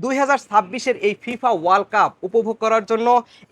2026-এর এই FIFA world cup উপভোগ করার জন্য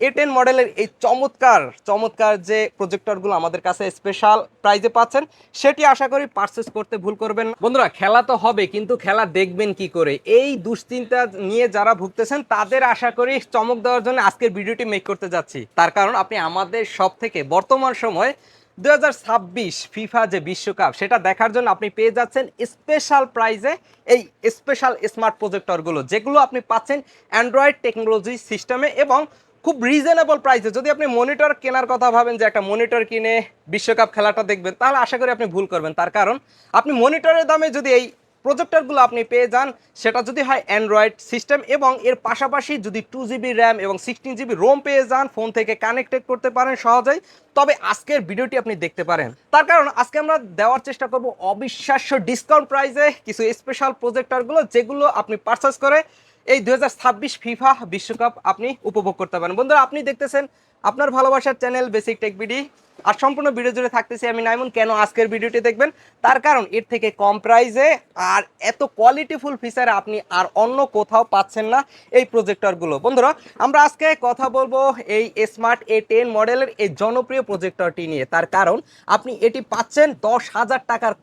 A10 মডেলের এই চমৎকার চমৎকার যে প্রজেক্টরগুলো আমাদের কাছে স্পেশাল প্রাইজে পাচ্ছেন, সেটি আশা করি পারচেস করতে ভুল করবেন না। বন্ধুরা, খেলা তো হবে, কিন্তু খেলা দেখবেন কি করে, এই দুশ্চিন্তা নিয়ে যারা ভুগতেছেন তাদের আশা করি চমক দেওয়ার জন্য আজকের ভিডিওটি মেক করতে যাচ্ছি। তার কারণ আপনি আমাদের সব থেকে বর্তমান সময় 2026 ফিফা যে বিশ্বকাপ সেটা দেখার জন্য আপনি পেয়ে যাচ্ছেন স্পেশাল প্রাইজে এই স্পেশাল স্মার্ট প্রজেক্টরগুলো, যেগুলো আপনি পাচ্ছেন অ্যান্ড্রয়েড টেকনোলজি সিস্টেমে এবং খুব রিজনেবল প্রাইসে। যদি আপনি মনিটর কেনার কথা ভাবেন যে একটা মনিটর কিনে বিশ্বকাপ খেলাটা দেখবেন, তাহলে আশা করি আপনি ভুল করবেন। তার কারণ আপনি মনিটরের দামে যদি এই প্রজেক্টরগুলো আপনি পেয়ে যান, সেটা যদি হয় অ্যান্ড্রয়েড সিস্টেম এবং এর পাশাপাশি যদি 2GB র্যাম এবং 16GB রোম পেয়ে যান, ফোন থেকে কানেক্টেড করতে পারেন সহজেই, তবে আজকের ভিডিওটি আপনি দেখতে পারেন। তার কারণ আজকে আমরা দেওয়ার চেষ্টা করব অবিশ্বাস্য ডিসকাউন্ট প্রাইসে কিছু স্পেশাল প্রজেক্টরগুলো, যেগুলো আপনি পারচেস করে এই 2026 ফিফা বিশ্বকাপ আপনি উপভোগ করতে পারেন। বন্ধুরা, আপনি দেখতেছেন আপনার ভালোবাসার চ্যানেল বেসিক টেক বিডি, আর সম্পূর্ণ ভিডিও জুড়ে থাকতেছি আমি নাইমুন। কেন আজকের ভিডিওটি দেখবেন? তার কারণ এর থেকে কম প্রাইসে আর এত কোয়ালিটিফুল ফিচার আপনি আর অন্য কোথাও পাচ্ছেন না এই প্রজেক্টরগুলো। বন্ধুরা, আমরা আজকে কথা বলবো এই স্মার্ট A10 মডেলের এই জনপ্রিয় প্রজেক্টরটি নিয়ে। তার কারণ আপনি এটি পাচ্ছেন 10,000 টাকার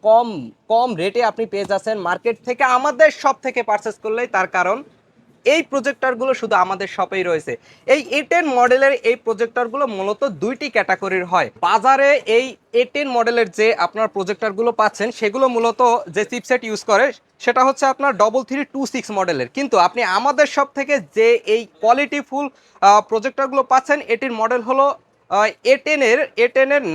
কম রেটে আপনি পেয়ে যাচ্ছেন মার্কেট থেকে আমাদের শপ থেকে পারচেস করলেই। তার কারণ এই প্রজেক্টরগুলো শুধু আমাদের শপেই রয়েছে। এই A10 মডেলের এই প্রজেক্টরগুলো মূলত দুইটি ক্যাটাগরির হয় বাজারে। এই A10 মডেলের যে আপনার প্রজেক্টরগুলো পাচ্ছেন, সেগুলো মূলত যে চিপসেট ইউজ করে সেটা হচ্ছে আপনার 3326 মডেলের, কিন্তু আপনি আমাদের শপ থেকে যে এই কোয়ালিটিফুল প্রজেক্টরগুলো পাচ্ছেন, এটির মডেল হলো A10 এর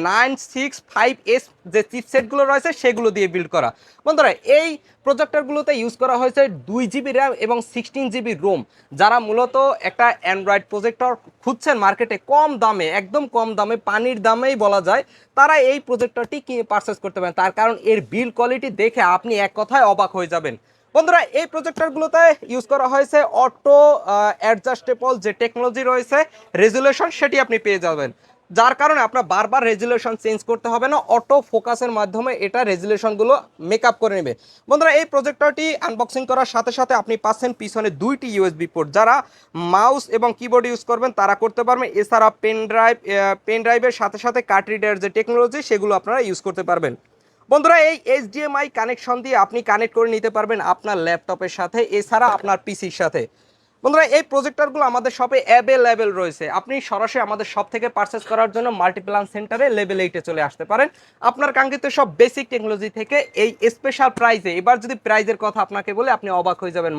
965S যে চিপসেটগুলো রয়েছে সেগুলো দিয়ে বিল্ড করা। বন্ধুরা, এই প্রজেক্টরগুলোতে ইউজ করা হয়েছে 2GB র্যাম এবং 16GB রোম। যারা মূলত একটা অ্যান্ড্রয়েড প্রজেক্টর খুঁজছেন মার্কেটে কম দামে, একদম কম দামে, পানির দামেই বলা যায়, তারা এই প্রজেক্টরটি কিনে পারচেস করতে পারেন। তার কারণ এর বিল্ড কোয়ালিটি দেখে আপনি এক কথায় অবাক হয়ে যাবেন। বন্ধুরা, এই প্রজেক্টরগুলোতে ইউজ করা হয়েছে অটো অ্যাডজাস্টেবল যে টেকনোলজি রয়েছে, রেজুলেশন সেটি আপনি পেয়ে যাবেন, যার কারণে আপনার বারবার রেজুলেশন চেঞ্জ করতে হবে না, অটো ফোকাসের মাধ্যমে এটা রেজুলেশনগুলো মেকআপ করে নেবে। বন্ধুরা, এই প্রজেক্টরটি আনবক্সিং করার সাথে সাথে আপনি পাচ্ছেন পিছনে দুইটি ইউএসবি পোর্ট। যারা মাউস এবং কিবোর্ড ইউজ করবেন তারা করতে পারবেন, এছাড়া পেন ড্রাইভের সাথে সাথে কার্ড রিডার যে টেকনোলজি সেগুলো আপনারা ইউজ করতে পারবেন। বন্ধুরা, এই HDMI কানেকশন দিয়ে আপনি কানেক্ট করে নিতে পারবেন আপনার ল্যাপটপের সাথে, এছাড়া আপনার পিসির সাথে। বন্ধুরা, এই প্রজেক্টরগুলো আমাদের শপে অ্যাভেলেবেল রয়েছে। আপনি সরাসরি আমাদের শপ থেকে পারচেস করার জন্য মাল্টিপ্লান সেন্টারে লেভেল 8-এ চলে আসতে পারেন। আপনার কাঙ্ক্ষিত সব বেসিক টেকনোলজি থেকে এই স্পেশাল প্রাইজে, এবার যদি প্রাইজের কথা আপনাকে বলে আপনি অবাক হয়ে যাবেন,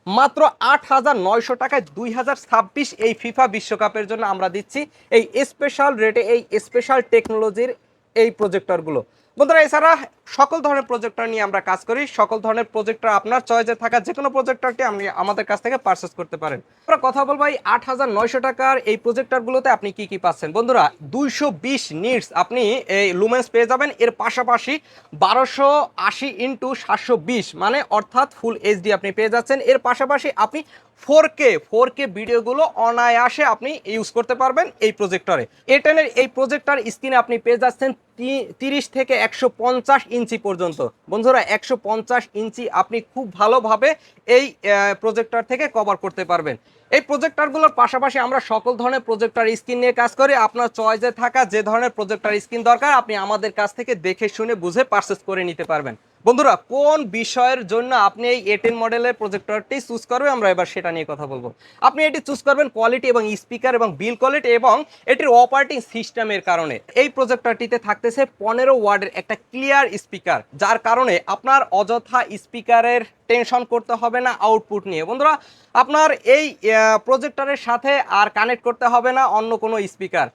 মাত্র 8,900 টাকায় 2026 এই ফিফা বিশ্বকাপের জন্য আমরা দিচ্ছি এই স্পেশাল রেটে এই স্পেশাল টেকনোলজির এই প্রজেক্টরগুলো। বন্ধুরা, এছাড়া সকল ধরনের প্রজেক্টর নিয়ে আমরা কাজ করি। সকল ধরনের প্রজেক্টর আপনার চয়েসে থাকা যে কোনো প্রজেক্টরটি আপনি আমাদের কাছ থেকে পারচেস করতে পারেন। আমরা কথা বলবো এই 8,900 টাকার এই প্রজেক্টরগুলোতে আপনি কি কি পাচ্ছেন। বন্ধুরা, 220 নিটস আপনি এই লুমেন্স পেয়ে যাবেন, এর পাশাপাশি 1280x720 মানে অর্থাৎ ফুল এইচডি আপনি পেয়ে যাচ্ছেন। এর পাশাপাশি আপনি 4K ভিডিওগুলো অনায়াসে আপনি ইউজ করতে পারবেন এই প্রজেক্টরে। A10-এর এই প্রজেক্টর স্ক্রিনে আপনি পেয়ে যাচ্ছেন 30 থেকে 150 ইঞ্চি পর্যন্ত। বন্ধুরা, 150 ইঞ্চি আপনি খুব ভালোভাবে এই প্রজেক্টর থেকে কভার করতে পারবেন। এই প্রজেক্টরগুলোর পাশাপাশি আমরা সকল ধরনের প্রজেক্টর স্ক্রিন নিয়ে কাজ করি। আপনার চয়েসে থাকা যে ধরনের প্রজেক্টর স্ক্রিন দরকার আপনি আমাদের কাছ থেকে দেখে শুনে বুঝে পারচেস করে নিতে পারবেন। বন্ধুরা, কোন বিষয়ের জন্য আপনি এই A10 মডেলের প্রজেক্টরটি চুজ করবেন, আমরা এবার সেটা নিয়ে কথা বলবো। আপনি এটি চুজ করবেন কোয়ালিটি এবং স্পিকার এবং বিল কোয়ালিটি এবং এটির অপারেটিং সিস্টেমের কারণে। এই প্রজেক্টরটিতে থাকতেছে 15 ওয়াটের একটা ক্লিয়ার স্পিকার, যার কারণে আপনার অযথা স্পিকারের টেনশন করতে হবে না আউটপুট নিয়ে। বন্ধুরা, আপনার এই প্রজেক্টরের সাথে আর কানেক্ট করতে হবে না অন্য কোনো স্পিকার।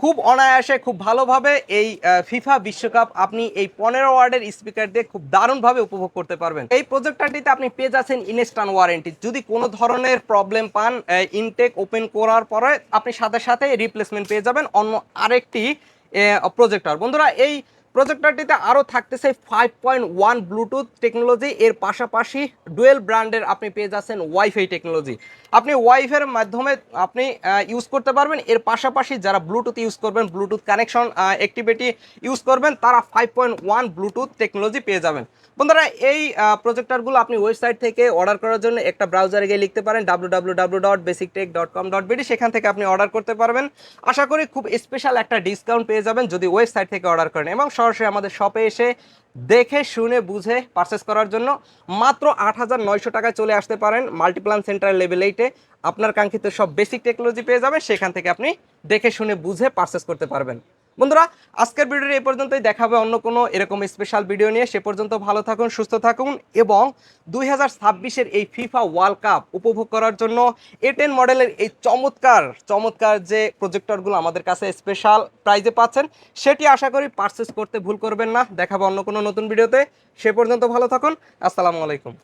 খুব অনায়াসে খুব ভালোভাবে এই ফিফা বিশ্বকাপ আপনি এই 15 ওয়াটের স্পিকার দিয়ে খুব দারুণভাবে উপভোগ করতে পারবেন। এই প্রজেক্টরটিতে আপনি পেয়ে যাচ্ছেন ইনস্ট্যান্ট ওয়ারেন্টি। যদি কোনো ধরনের প্রবলেম পান ইনটেক ওপেন করার পরে আপনি সাথে সাথে রিপ্লেসমেন্ট পেয়ে যাবেন অন্য আরেকটি প্রজেক্টর। বন্ধুরা, এই প্রজেক্টরটিতে আরও থাকতেছে 5.1 ব্লুটুথ টেকনোলজি, এর পাশাপাশি ডুয়েল ব্র্যান্ডের আপনি পেয়ে যাচ্ছেন ওয়াইফাই টেকনোলজি। আপনি ওয়াইফাইয়ের মাধ্যমে আপনি ইউজ করতে পারবেন। এর পাশাপাশি যারা ব্লুটুথ ইউজ করবেন, ব্লুটুথ কানেকশন অ্যাক্টিভিটি ইউজ করবেন, তারা 5.1 ব্লুটুথ টেকনোলজি পেয়ে যাবেন। বন্ধুরা, এই প্রজেক্টরগুলো আপনি ওয়েবসাইট থেকে অর্ডার করার জন্য একটা ব্রাউজারে গিয়ে লিখতে পারেন www.basictech.com.bd, সেখান থেকে আপনি অর্ডার করতে পারবেন। আশা করি খুব স্পেশাল একটা ডিসকাউন্ট পেয়ে যাবেন যদি ওয়েবসাইট থেকে অর্ডার করেন, এবং সরাসরি আমাদের শপে এসে দেখে শুনে বুঝে পারচেস করার জন্য মাত্র 8,900 টাকায় চলে আসতে পারেন মাল্টিপ্লান সেন্টার লেভেল 8-এ। আপনার কাঙ্ক্ষিত সব বেসিক টেকনোলজি পেয়ে যাবেন, সেখান থেকে আপনি দেখে শুনে বুঝে পারচেস করতে পারবেন। বন্ধুরা, আজকের ভিডিওটি এই পর্যন্তই, দেখা হবে অন্য কোনো এরকম স্পেশাল ভিডিও নিয়ে। সে পর্যন্ত ভালো থাকুন, সুস্থ থাকুন, এবং 2026-এর এই ফিফা ওয়ার্ল্ড কাপ উপভোগ করার জন্য A10 মডেলের এই চমৎকার যে প্রজেক্টরগুলো আমাদের কাছে স্পেশাল প্রাইজে পাচ্ছেন, সেটি আশা করি পারচেস করতে ভুল করবেন না। দেখা হবে অন্য কোনো নতুন ভিডিওতে। সে পর্যন্ত ভালো থাকুন। আসসালামু আলাইকুম।